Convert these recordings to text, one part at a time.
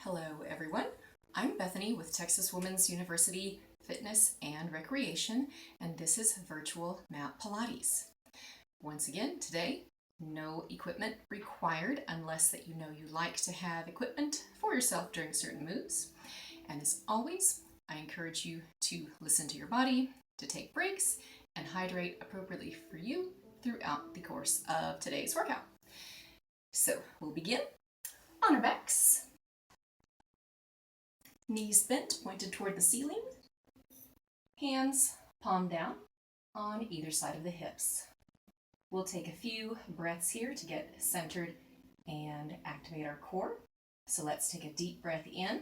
Hello everyone, I'm Bethany with Texas Women's University Fitness and Recreation, and this is Virtual Mat Pilates. Once again, today, no equipment required unless that you know you like to have equipment for yourself during certain moves. And as always, I encourage you to listen to your body, to take breaks, and hydrate appropriately for you throughout the course of today's workout. So we'll begin on our backs. Knees bent, pointed toward the ceiling. Hands palm down on either side of the hips. We'll take a few breaths here to get centered and activate our core. So let's take a deep breath in.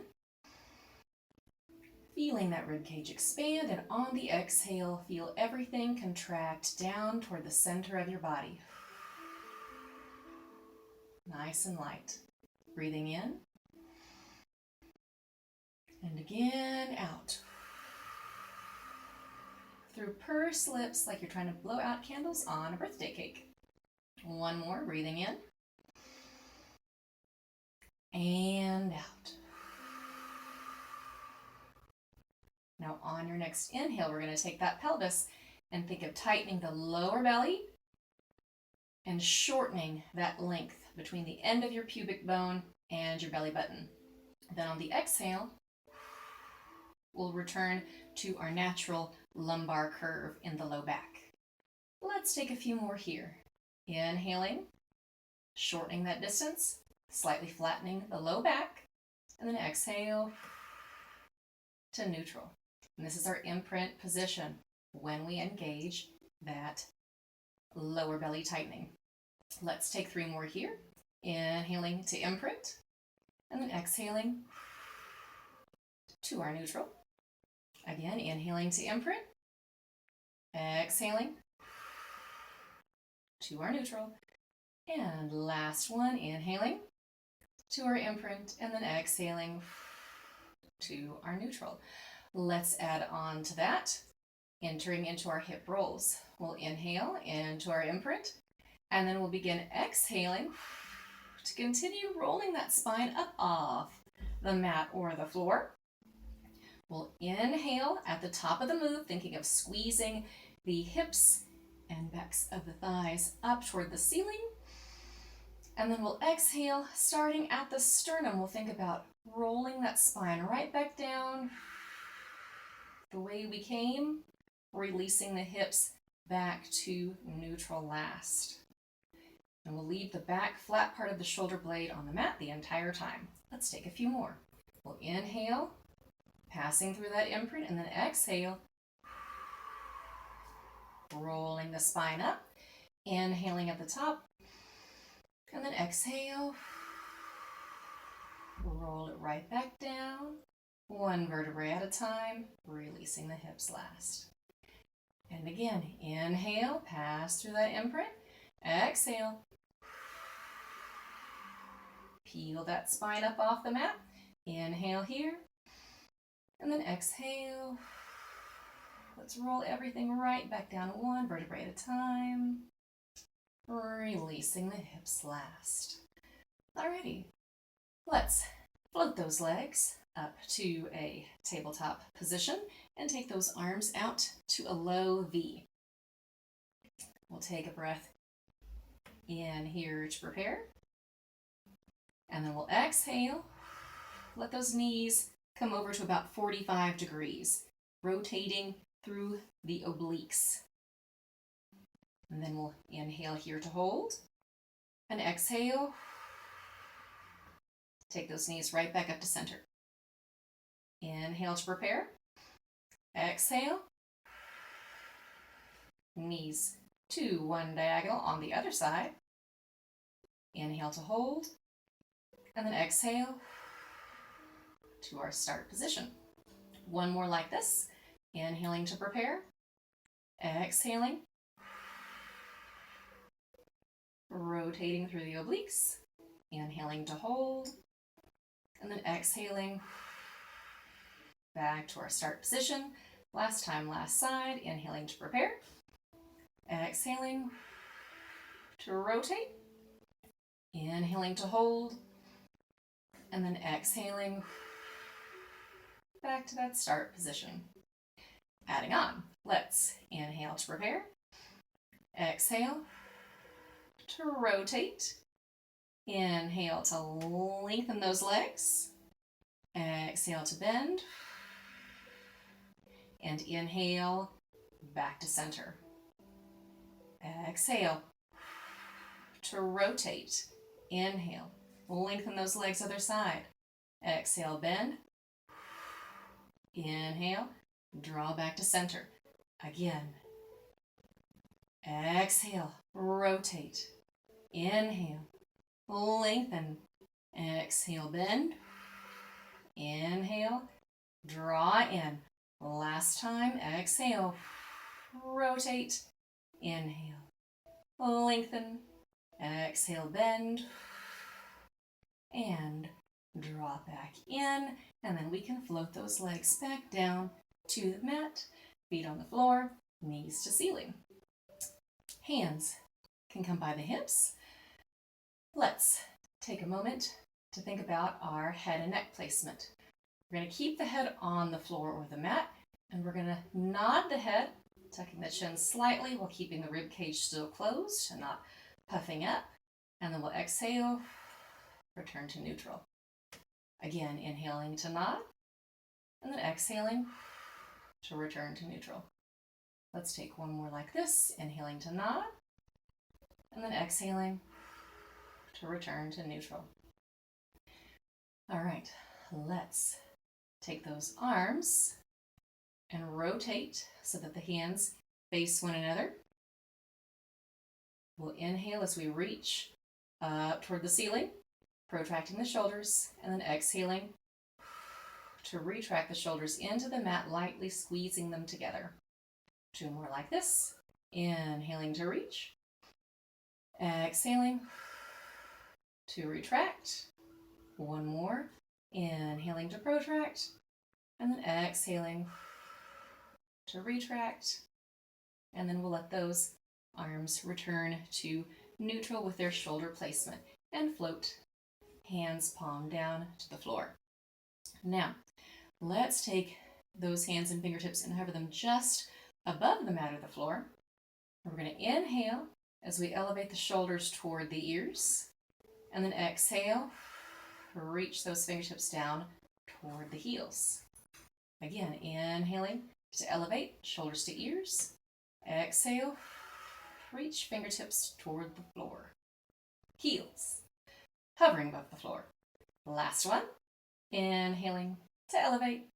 Feeling that ribcage expand, and on the exhale, feel everything contract down toward the center of your body. Nice and light. Breathing in. And again, out. Through pursed lips like you're trying to blow out candles on a birthday cake. One more, breathing in. And out. Now on your next inhale, we're going to take that pelvis and think of tightening the lower belly and shortening that length between the end of your pubic bone and your belly button. Then on the exhale, we'll return to our natural lumbar curve in the low back. Let's take a few more here. Inhaling, shortening that distance, slightly flattening the low back, and then exhale to neutral. And this is our imprint position when we engage that lower belly tightening. Let's take 3 more here. Inhaling to imprint, and then exhaling to our neutral. Again, inhaling to imprint, exhaling to our neutral, and last one, inhaling to our imprint, and then exhaling to our neutral. Let's add on to that, entering into our hip rolls. We'll inhale into our imprint, and then we'll begin exhaling to continue rolling that spine up off the mat or the floor. We'll inhale at the top of the move, thinking of squeezing the hips and backs of the thighs up toward the ceiling. And then we'll exhale, starting at the sternum. We'll think about rolling that spine right back down the way we came, releasing the hips back to neutral last. And we'll leave the back flat part of the shoulder blade on the mat the entire time. Let's take a few more. We'll inhale, passing through that imprint, and then exhale, rolling the spine up, inhaling at the top, and then exhale, roll it right back down, 1 vertebrae at a time, releasing the hips last. And again, inhale, pass through that imprint, exhale, peel that spine up off the mat, inhale here, and then exhale. Let's roll everything right back down, 1 vertebrae at a time, releasing the hips last. Alrighty, let's float those legs up to a tabletop position and take those arms out to a low V. We'll take a breath in here to prepare, and then we'll exhale. Let those knees come over to about 45 degrees, rotating through the obliques. And then we'll inhale here to hold, and exhale. Take those knees right back up to center. Inhale to prepare. Exhale. Knees to 1 diagonal on the other side. Inhale to hold, and then exhale to our start position. 1 more like this. Inhaling to prepare. Exhaling. Rotating through the obliques. Inhaling to hold, and then exhaling back to our start position. Last time, last side. Inhaling to prepare. Exhaling to rotate. Inhaling to hold, and then exhaling back to that start position. Adding on, let's inhale to prepare, exhale to rotate, inhale to lengthen those legs, exhale to bend, and inhale back to center. Exhale to rotate, inhale, lengthen those legs other side, exhale, bend, inhale, draw back to center. Again, exhale, rotate, inhale, lengthen, exhale, bend, inhale, draw in. Last time, exhale, rotate, inhale, lengthen, exhale, bend, and draw back in, and then we can float those legs back down to the mat, feet on the floor, knees to ceiling. Hands can come by the hips. Let's take a moment to think about our head and neck placement. We're going to keep the head on the floor or the mat, and we're going to nod the head, tucking the chin slightly while keeping the rib cage still closed and not puffing up. And then we'll exhale, return to neutral. Again, inhaling to nod, and then exhaling to return to neutral. Let's take one more like this, inhaling to nod, and then exhaling to return to neutral. All right, let's take those arms and rotate so that the hands face one another. We'll inhale as we reach up toward the ceiling, protracting the shoulders, and then exhaling to retract the shoulders into the mat, lightly squeezing them together. Two more like this. Inhaling to reach. Exhaling to retract. One more. Inhaling to protract. And then exhaling to retract. And then we'll let those arms return to neutral with their shoulder placement and float, hands palm down to the floor. Now, let's take those hands and fingertips and hover them just above the mat or the floor. We're going to inhale as we elevate the shoulders toward the ears, and then exhale, reach those fingertips down toward the heels. Again, inhaling to elevate, shoulders to ears. Exhale, reach fingertips toward the floor. Heels, hovering above the floor. Last one, inhaling to elevate,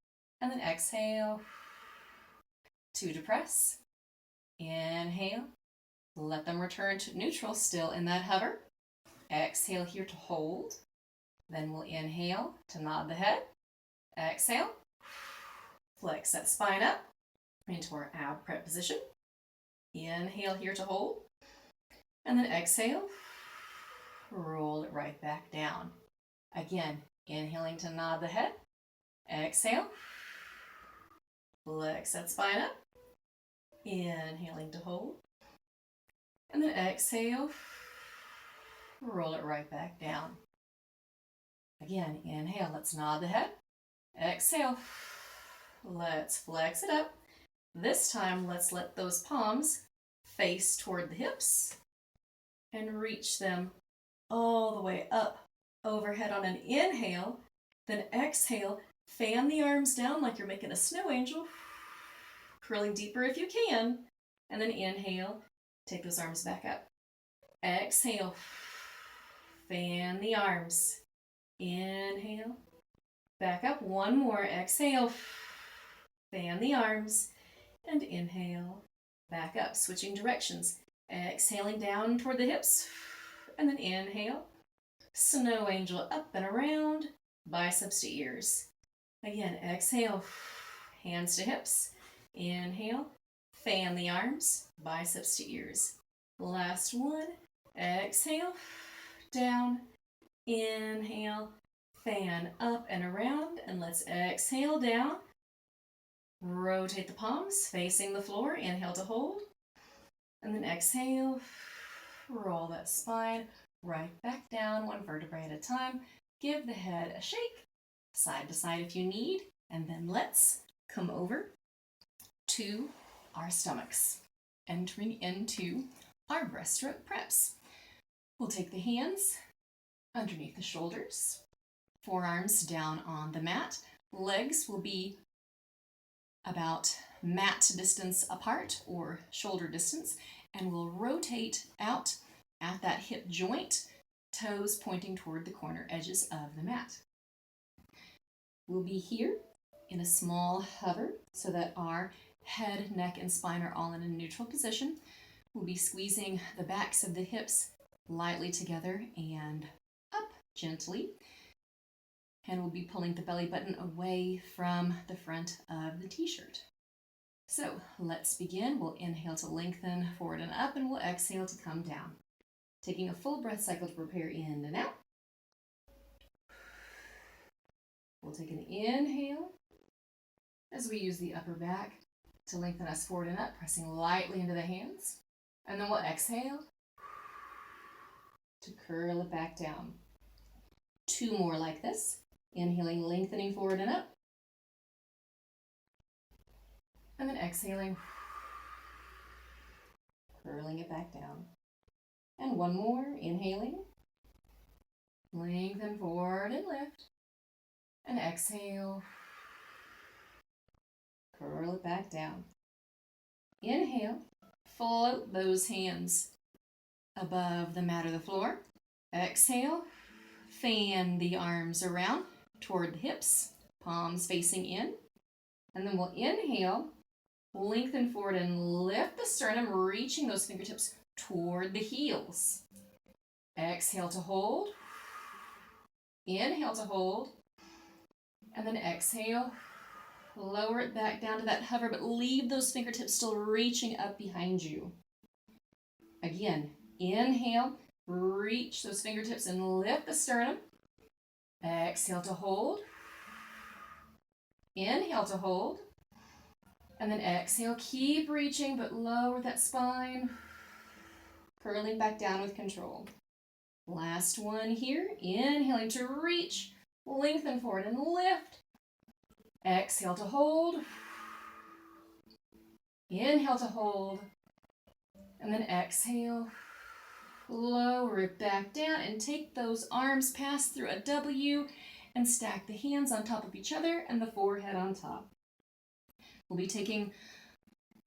and then exhale to depress. Inhale, let them return to neutral, still in that hover. Exhale here to hold. Then we'll inhale to nod the head. Exhale, flex that spine up into our ab prep position. Inhale here to hold. And then exhale, roll it right back down. Again, inhaling to nod the head. Exhale, flex that spine up. Inhaling to hold. And then exhale, roll it right back down. Again, inhale, let's nod the head. Exhale, let's flex it up. This time, let's let those palms face toward the hips and reach them all the way up overhead on an inhale. Then exhale, fan the arms down like you're making a snow angel, curling deeper if you can. And then inhale, take those arms back up. Exhale, fan the arms. Inhale, back up. One more. Exhale, fan the arms. And inhale, back up. Switching directions. Exhaling down toward the hips. And then inhale, snow angel up and around, biceps to ears. Again, exhale, hands to hips. Inhale, fan the arms, biceps to ears. Last one. Exhale, down. Inhale, fan up and around, and let's exhale down. Rotate the palms facing the floor. Inhale to hold. And then exhale, roll that spine right back down, one vertebrae at a time. Give the head a shake, side to side if you need, and then let's come over to our stomachs, entering into our breaststroke preps. We'll take the hands underneath the shoulders, forearms down on the mat. Legs will be about mat distance apart or shoulder distance, and we'll rotate out at that hip joint, toes pointing toward the corner edges of the mat. We'll be here in a small hover so that our head, neck, and spine are all in a neutral position. We'll be squeezing the backs of the hips lightly together and up gently. And we'll be pulling the belly button away from the front of the t-shirt. So let's begin. We'll inhale to lengthen forward and up, and we'll exhale to come down. Taking a full breath cycle to prepare in and out. We'll take an inhale as we use the upper back to lengthen us forward and up, pressing lightly into the hands. And then we'll exhale to curl it back down. 2 more like this. Inhaling, lengthening forward and up. And then exhaling, curling it back down. And 1 more, inhaling, lengthen forward and lift. And exhale, curl it back down. Inhale, float those hands above the mat or the floor. Exhale, fan the arms around toward the hips, palms facing in. And then we'll inhale, lengthen forward and lift the sternum, reaching those fingertips toward the heels. Exhale to hold. Inhale to hold. And then exhale, lower it back down to that hover, but leave those fingertips still reaching up behind you. Again, inhale, reach those fingertips and lift the sternum. Exhale to hold. Inhale to hold. And then exhale, keep reaching, but lower that spine, curling back down with control. Last one here, inhaling to reach, lengthen forward and lift. Exhale to hold. Inhale to hold. And then exhale, lower it back down and take those arms past through a W and stack the hands on top of each other and the forehead on top. We'll be taking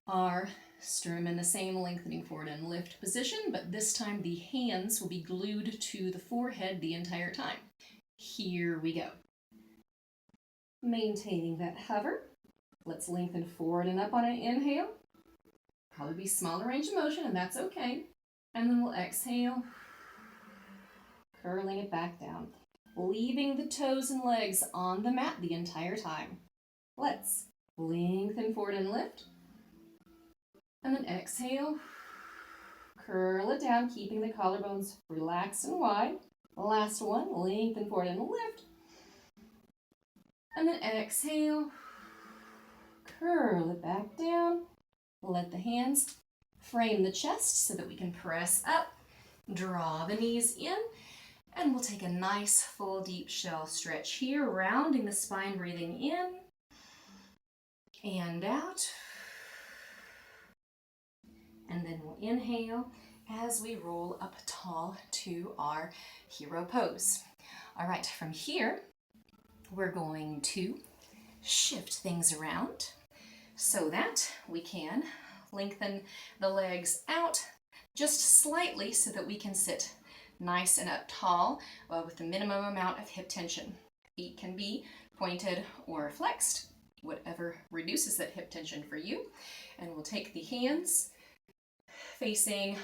our sternum in the same lengthening forward and lift position, but this time the hands will be glued to the forehead the entire time. Here we go. Maintaining that hover. Let's lengthen forward and up on an inhale. Probably be smaller range of motion, and that's okay. And then we'll exhale, curling it back down, leaving the toes and legs on the mat the entire time. Let's lengthen forward and lift. And then exhale, curl it down, keeping the collarbones relaxed and wide. Last one, lengthen forward and lift. And then exhale, curl it back down. Let the hands frame the chest so that we can press up, draw the knees in, and we'll take a nice full deep shell stretch here, rounding the spine, breathing in and out. And then we'll inhale as we roll up tall to our hero pose. All right, from here, we're going to shift things around so that we can lengthen the legs out just slightly so that we can sit nice and up tall with the minimum amount of hip tension. Feet can be pointed or flexed, whatever reduces that hip tension for you. And we'll take the hands facing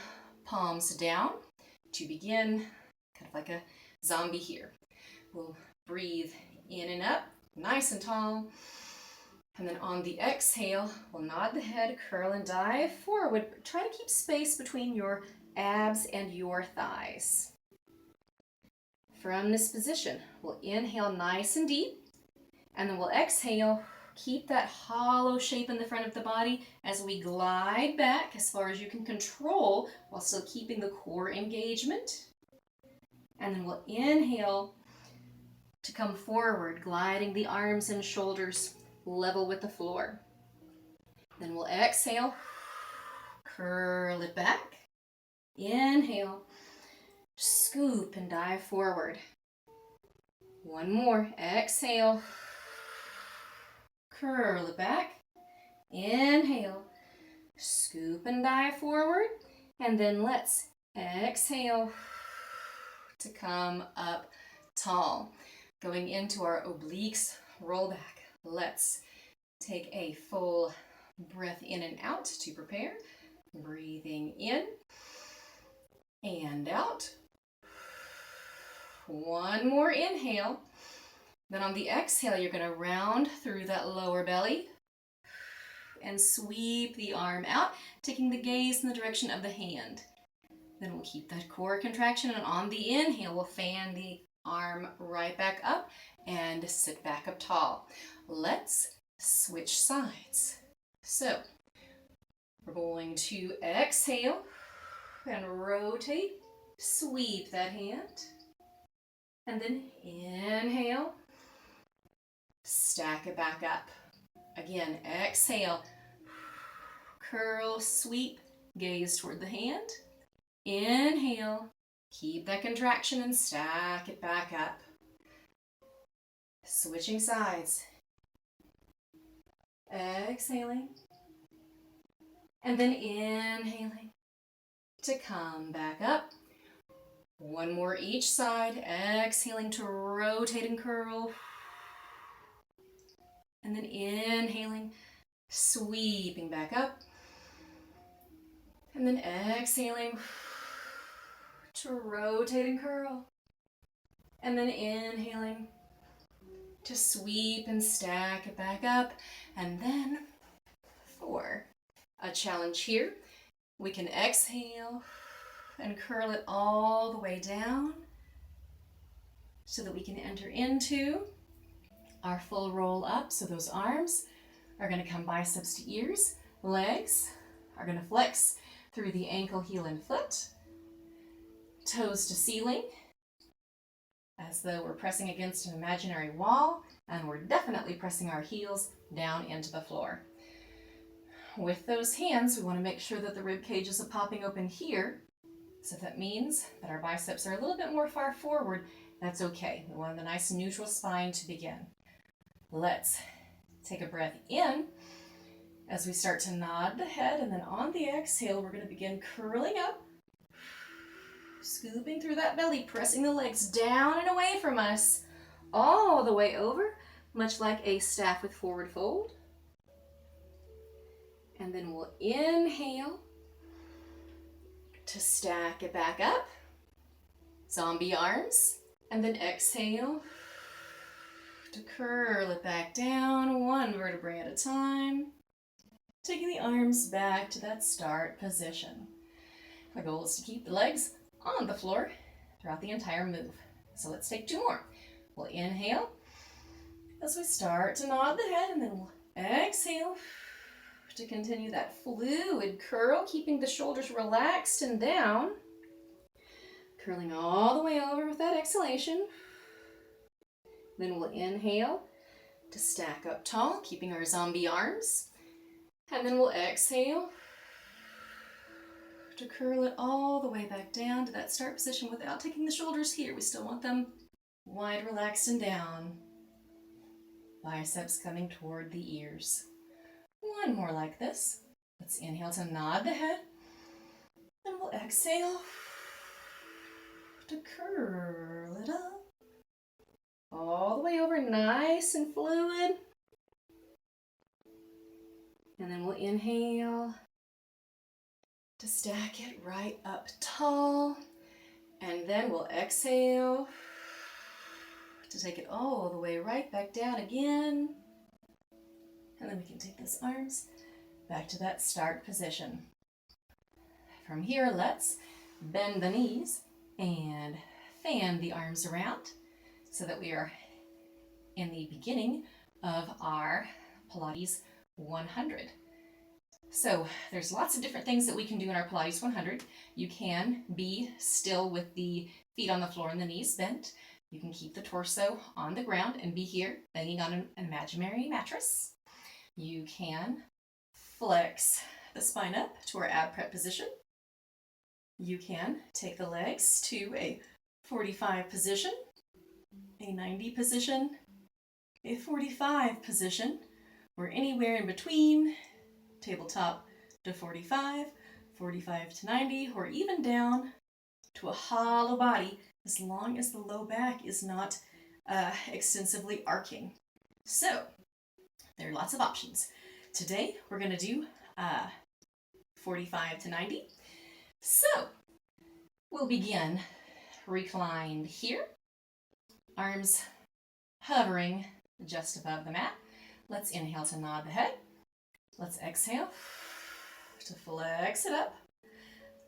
palms down to begin, kind of like a zombie here. We'll breathe in and up, nice and tall. And then on the exhale, we'll nod the head, curl and dive forward. Try to keep space between your abs and your thighs. From this position, we'll inhale nice and deep, and then we'll exhale. Keep that hollow shape in the front of the body as we glide back as far as you can control while still keeping the core engagement. And then we'll inhale, to come forward, gliding the arms and shoulders level with the floor. Then we'll exhale, curl it back. Inhale, scoop and dive forward. One more, exhale, curl it back. Inhale, scoop and dive forward. And then let's exhale to come up tall. Going into our obliques roll back. Let's take a full breath in and out to prepare. Breathing in and out. One more inhale. Then on the exhale, you're going to round through that lower belly and sweep the arm out, taking the gaze in the direction of the hand. Then we'll keep that core contraction, and on the inhale, we'll fan the arm right back up and sit back up tall. Let's switch sides. So we're going to exhale and rotate, sweep that hand, and then inhale, stack it back up. Again, exhale, curl, sweep, gaze toward the hand. Inhale, keep that contraction and stack it back up. Switching sides. Exhaling. And then inhaling to come back up. One more each side. Exhaling to rotate and curl. And then inhaling, sweeping back up. And then exhaling to rotate and curl. And then inhaling to sweep and stack it back up. And then for a challenge here, we can exhale and curl it all the way down so that we can enter into our full roll up. So those arms are going to come biceps to ears. Legs are going to flex through the ankle, heel, and foot. Toes to ceiling, as though we're pressing against an imaginary wall, and we're definitely pressing our heels down into the floor. With those hands, we want to make sure that the rib cages are popping open here. So if that means that our biceps are a little bit more far forward, that's okay. We want a nice neutral spine to begin. Let's take a breath in as we start to nod the head, and then on the exhale, we're going to begin curling up, scooping through that belly, pressing the legs down and away from us, all the way over, much like a staff with forward fold. And then we'll inhale to stack it back up, zombie arms, and then exhale to curl it back down, one vertebrae at a time, taking the arms back to that start position. My goal is to keep the legs on the floor throughout the entire move. So let's take two more. We'll inhale as we start to nod the head, and then we'll exhale to continue that fluid curl, keeping the shoulders relaxed and down, curling all the way over with that exhalation. Then we'll inhale to stack up tall, keeping our zombie arms, and then we'll exhale to curl it all the way back down to that start position without taking the shoulders here. We still want them wide, relaxed, and down. Biceps coming toward the ears. One more like this. Let's inhale to nod the head. And we'll exhale to curl it up. All the way over, nice and fluid. And then we'll inhale to stack it right up tall. And then we'll exhale to take it all the way right back down again. And then we can take those arms back to that start position. From here, let's bend the knees and fan the arms around so that we are in the beginning of our Pilates 100. So there's lots of different things that we can do in our Pilates 100. You can be still with the feet on the floor and the knees bent. You can keep the torso on the ground and be here, banging on an imaginary mattress. You can flex the spine up to our ab prep position. You can take the legs to a 45 position, a 90 position, a 45 position, or anywhere in between, tabletop to 45, 45 to 90, or even down to a hollow body, as long as the low back is not extensively arcing. So there are lots of options. Today we're going to do 45 to 90. So we'll begin reclined here, arms hovering just above the mat. Let's inhale to nod the head. Let's exhale to flex it up.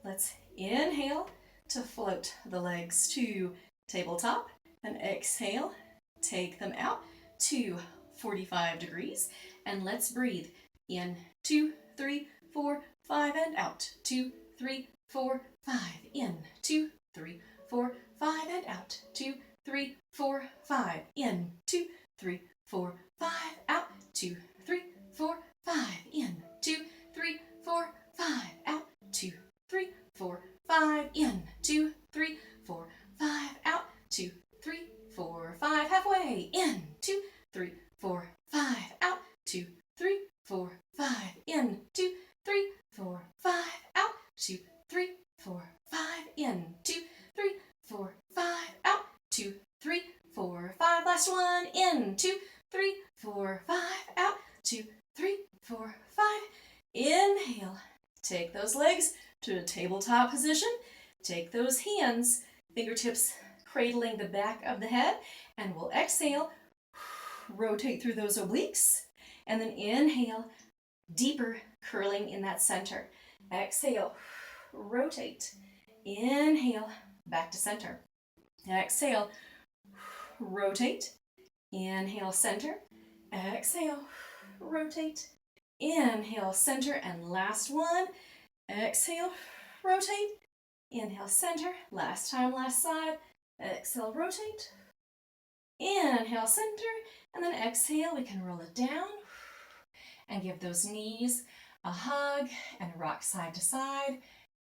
Let's inhale to float the legs to tabletop, and exhale, take them out to 45 degrees, and let's breathe in 2, 3, 4, 5, and out 2, 3, 4, 5, in 2, 3, 4, 5, and out 2, 3, 4, 5, in 2, 3, 4, 5, out 2, 3, 4, 5, in 2, 3, 4, 5, out 2, 3, 4, 5, in 2, 3, 4, 5, out 2, 3, 4, 5, halfway in 2, 3, 4, 5, out 2, 3, 4, 5, in 2, 3, 4, 5, out 2, 3, 4, 5, in 2, 3, 4, 5, out 2, 3, 4, 5. Last one in 2, 3, 4, 5, out 2, 3, 4, 5. Inhale. Take those legs to a tabletop position. Take those hands, fingertips cradling the back of the head, and we'll exhale, rotate through those obliques, and then inhale, deeper curling in that center. Exhale, rotate, inhale, back to center. Exhale, rotate, inhale, center, exhale, rotate, inhale, center, and last one, exhale, rotate, inhale, center, last time, last side, exhale, rotate, inhale, center, and then exhale, we can roll it down and give those knees a hug and rock side to side.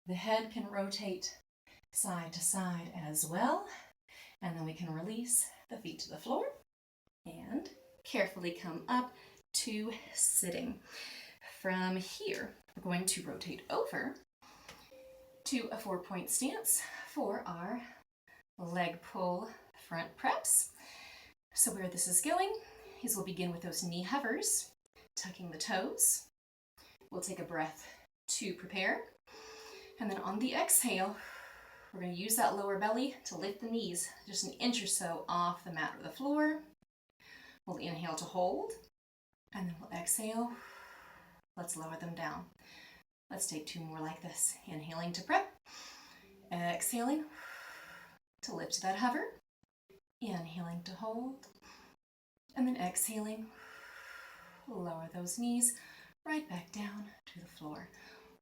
The head can rotate side to side as well, and then we can release the feet to the floor and carefully come up to sitting. From here, we're going to rotate over to a 4-point stance for our leg pull front preps. So where this is going is we'll begin with those knee hovers, tucking the toes. We'll take a breath to prepare. And then on the exhale, we're going to use that lower belly to lift the knees just an inch or so off the mat or the floor. We'll inhale to hold, and then we'll exhale. Let's lower them down. Let's take 2 more like this. Inhaling to prep, exhaling to lift that hover, inhaling to hold, and then exhaling, lower those knees right back down to the floor.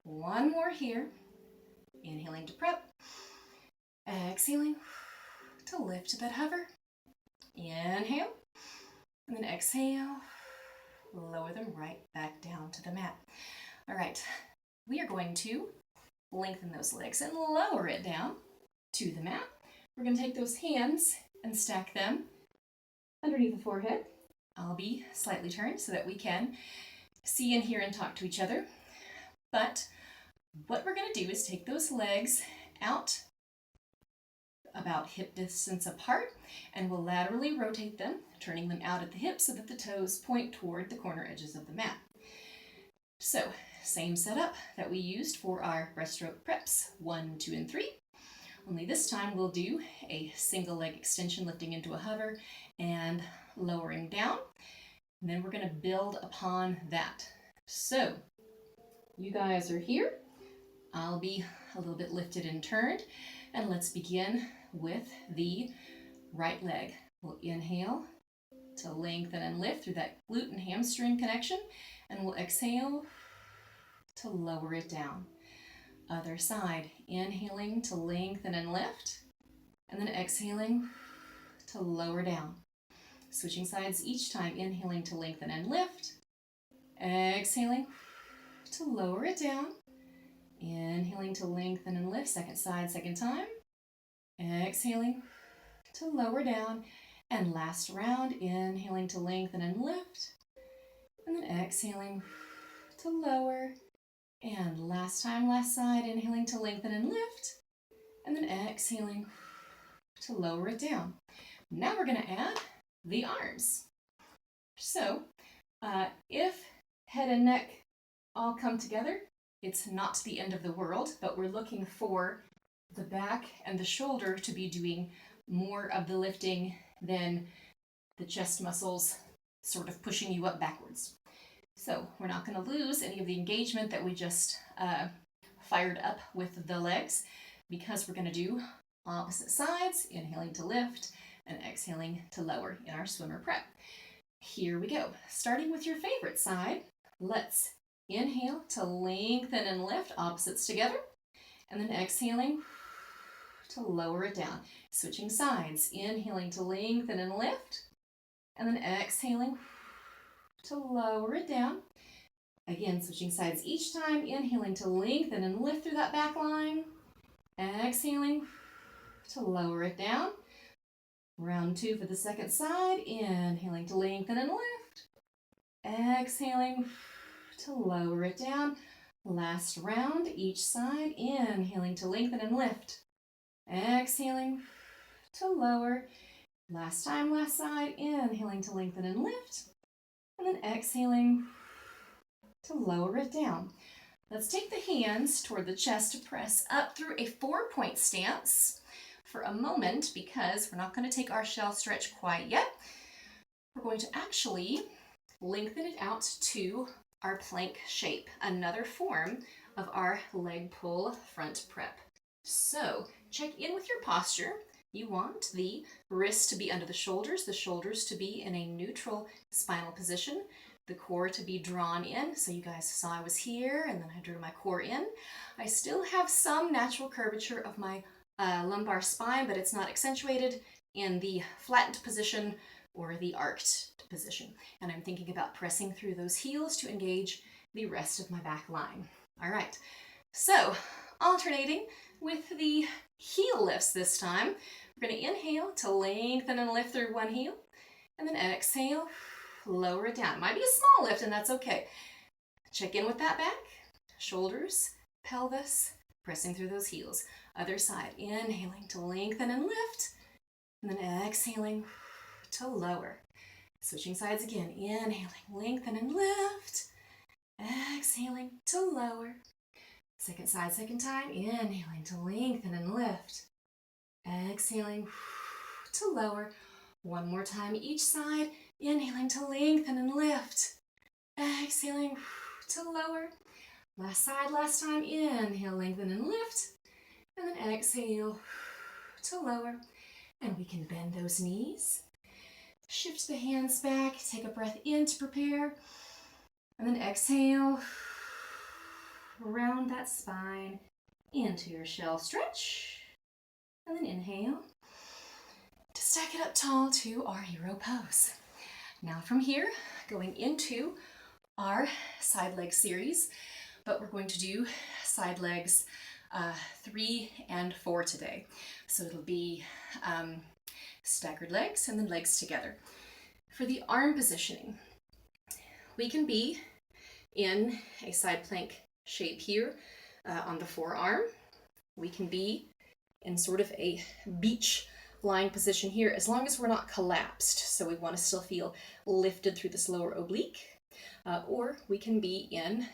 One more here. Inhaling to prep, exhaling to lift that hover, inhale, and then exhale, lower them right back down to the mat. All right, we are going to lengthen those legs and lower it down to the mat. We're going to take those hands and stack them underneath the forehead. I'll be slightly turned so that we can see and hear and talk to each other. But what we're going to do is take those legs out about hip distance apart, and we'll laterally rotate them, turning them out at the hips so that the toes point toward the corner edges of the mat. So, same setup that we used for our breaststroke preps 1, 2, and 3. Only this time we'll do a single leg extension, lifting into a hover and lowering down. And then we're going to build upon that. So, you guys are here. I'll be a little bit lifted and turned. And let's begin with the right leg. We'll inhale to lengthen and lift through that glute and hamstring connection. And we'll exhale to lower it down. Other side, inhaling to lengthen and lift. And then exhaling to lower down. Switching sides each time, inhaling to lengthen and lift. Exhaling to lower it down. Inhaling to lengthen and lift. Second side, second time. Exhaling to lower down. And last round, inhaling to lengthen and lift. And then exhaling to lower. And last time, last side, inhaling to lengthen and lift. And then exhaling to lower it down. Now we're going to add the arms. So if head and neck all come together, it's not the end of the world, but we're looking for the back and the shoulder to be doing more of the lifting than the chest muscles sort of pushing you up backwards. So we're not going to lose any of the engagement that we just fired up with the legs, because we're going to do opposite sides, inhaling to lift and exhaling to lower in our swimmer prep. Here we go. Starting with your favorite side, let's inhale to lengthen and lift, opposites together, and then exhaling to lower it down. Switching sides, inhaling to lengthen and lift, and then exhaling to lower it down. Again, switching sides each time, inhaling to lengthen and lift through that back line, exhaling to lower it down. Round two for the second side, inhaling to lengthen and lift, exhaling to lower it down. Last round, each side, inhaling to lengthen and lift, exhaling to lower. Last time, last side, inhaling to lengthen and lift, and then exhaling to lower it down. Let's take the hands toward the chest to press up through a 4-point stance for a moment, because we're not going to take our shell stretch quite yet. We're going to actually lengthen it out to our plank shape, another form of our leg pull front prep. So check in with your posture. You want the wrists to be under the shoulders to be in a neutral spinal position, the core to be drawn in. So you guys saw I was here and then I drew my core in. I still have some natural curvature of my lumbar spine, but it's not accentuated in the flattened position or the arched position. And I'm thinking about pressing through those heels to engage the rest of my back line. All right, so alternating with the heel lifts this time. We're going to inhale to lengthen and lift through one heel, and then exhale, lower it down. It might be a small lift, and that's okay. Check in with that back, shoulders, pelvis, pressing through those heels. Other side, inhaling to lengthen and lift, and then exhaling to lower. Switching sides again, inhaling, lengthen and lift, exhaling to lower. Second side, second time, inhaling to lengthen and lift, exhaling to lower. One more time each side, inhaling to lengthen and lift, exhaling to lower. Last side, last time, inhale, lengthen and lift, and then exhale to lower. And we can bend those knees. Shift the hands back, take a breath in to prepare, and then exhale, round that spine into your shell stretch, and then inhale to stack it up tall to our hero pose. Now from here, going into our side leg series, but we're going to do side legs 3 and 4 today. So it'll be staggered legs and then legs together. For the arm positioning, we can be in a side plank shape here on the forearm. We can be in sort of a beach lying position here, as long as we're not collapsed. So we want to still feel lifted through this lower oblique, or we can be in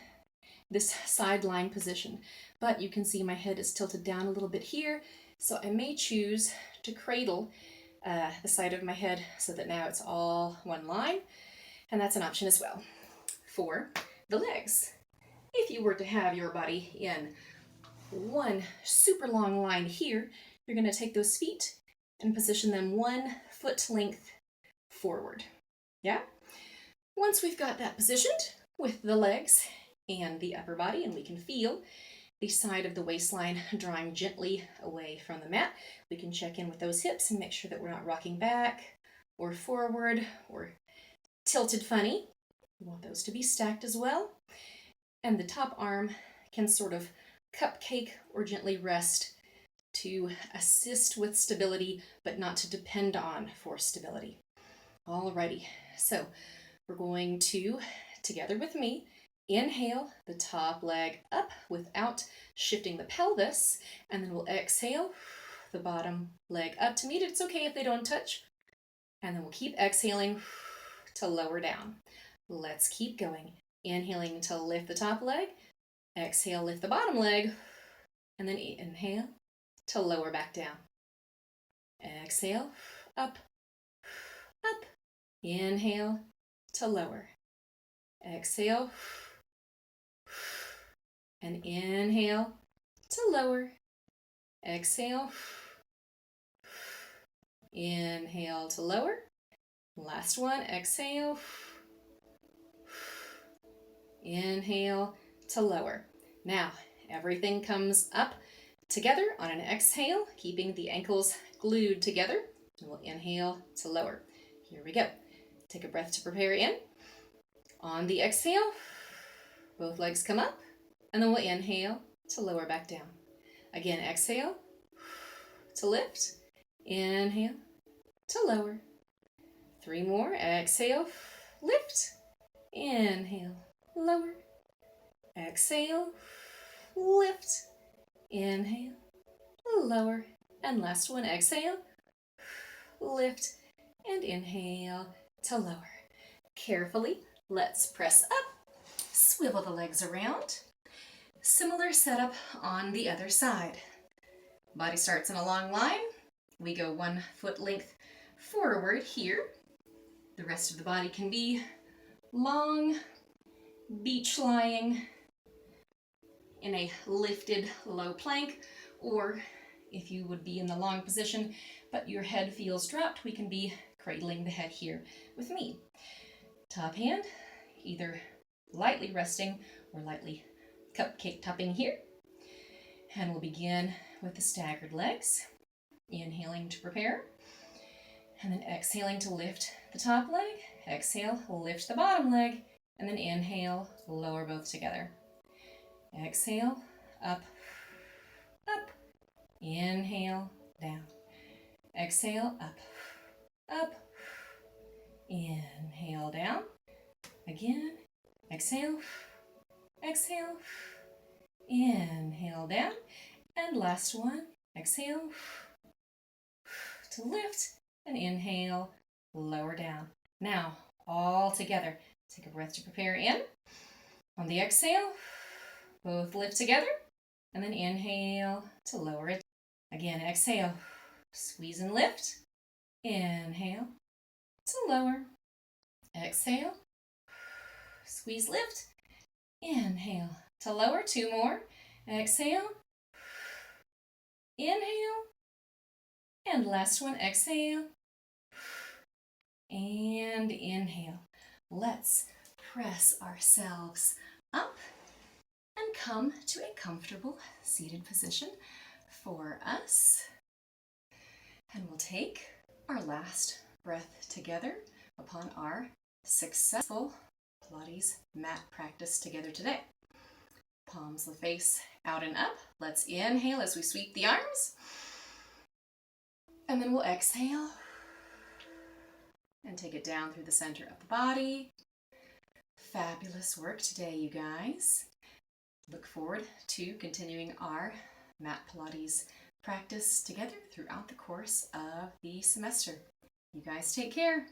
this side lying position. But you can see my head is tilted down a little bit here, so I may choose to cradle the side of my head so that now it's all one line, and that's an option as well. For the legs, if you were to have your body in one super long line here, you're going to take those feet and position them 1 foot length forward. Yeah? Once we've got that positioned with the legs and the upper body, and we can feel the side of the waistline, drawing gently away from the mat. We can check in with those hips and make sure that we're not rocking back or forward or tilted funny. We want those to be stacked as well. And the top arm can sort of cupcake or gently rest to assist with stability, but not to depend on for stability. Alrighty, so we're going to, together with me, inhale the top leg up without shifting the pelvis, and then we'll exhale the bottom leg up to meet it. It's okay if they don't touch. And then we'll keep exhaling to lower down. Let's keep going. Inhaling to lift the top leg, exhale, lift the bottom leg, and then inhale to lower back down. Exhale, up, up. Inhale to lower. Exhale, and inhale to lower. Exhale, inhale to lower. Last one, exhale, inhale to lower. Now, everything comes up together on an exhale, keeping the ankles glued together. And we'll inhale to lower. Here we go. Take a breath to prepare in. On the exhale, both legs come up, and then we'll inhale to lower back down. Again, exhale to lift, inhale to lower. 3 more, exhale, lift, inhale, lower, exhale, lift, inhale, lower, and last one, exhale, lift, and inhale to lower. Carefully, let's press up, swivel the legs around. Similar setup on the other side. Body starts in a long line. We go 1 foot length forward here. The rest of the body can be long, beach lying in a lifted low plank, or if you would be in the long position but your head feels dropped, we can be cradling the head here with me. Top hand either lightly resting or lightly cupcake topping here. And we'll begin with the staggered legs. Inhaling to prepare, and then exhaling to lift the top leg. Exhale, lift the bottom leg, and then inhale, lower both together. Exhale, up, up. Inhale, down. Exhale, up, up. Inhale, down. Again, exhale, exhale, inhale, down. And last one, exhale to lift, and inhale, lower down. Now, all together. Take a breath to prepare in. On the exhale, both lift together, and then inhale to lower it. Again, exhale, squeeze and lift. Inhale to lower. Exhale, squeeze, lift. Inhale to lower. 2 more. Exhale, inhale, and last one, exhale, and inhale. Let's press ourselves up and come to a comfortable seated position for us. And we'll take our last breath together upon our successful Pilates mat practice together today. Palms will face out and up. Let's inhale as we sweep the arms. And then we'll exhale and take it down through the center of the body. Fabulous work today, you guys. Look forward to continuing our mat Pilates practice together throughout the course of the semester. You guys take care.